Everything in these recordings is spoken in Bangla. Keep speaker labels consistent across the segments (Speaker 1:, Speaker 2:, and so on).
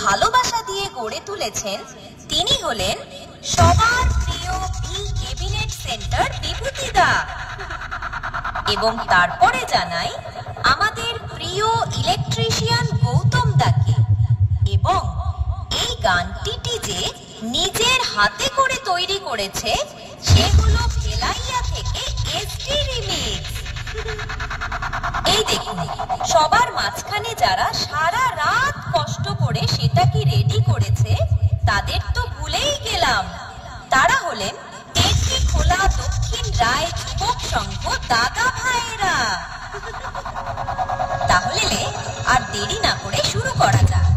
Speaker 1: ভালোবাসা দিয়ে গড়ে তুলেছেন তিনি হলেন সবার প্রিয় বি ক্যাবিনেট সেন্টার বিভূতিদা। এবং তারপরে জানাই আমাদের প্রিয় ইলেকট্রিশিয়ান গৌতম দাকে। এবং এই গানটি যে নিজের হাতে করে তৈরি করেছে সে হলো ভেলাইয়া থেকে এসডি রিমিক্স। এই দেখুন, সবার মাঝখানে যারা সারা রাত কষ্ট করে সেটাকে রেডি করেছে তাদের তো ভুলেই গেলাম। তারা হলেন তেতলি খোলা দক্ষিণ রায় যুবক সংঘ দাদা ভাইয়েরা। তাহলে আর দেরি না করে শুরু করা যাক।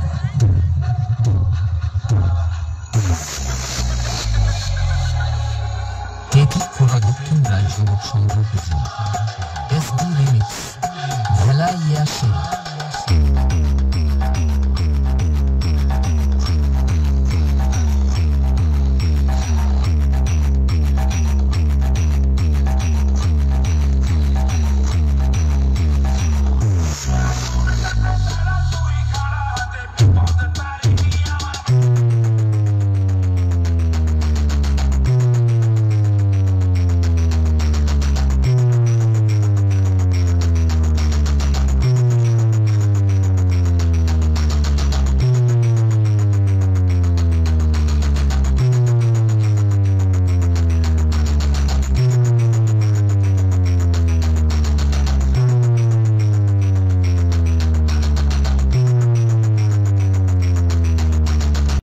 Speaker 2: তেতলি খোলা দক্ষিণ রায় যুবক সংঘ এসডি রিমিক্স ভেলাইয়া সে।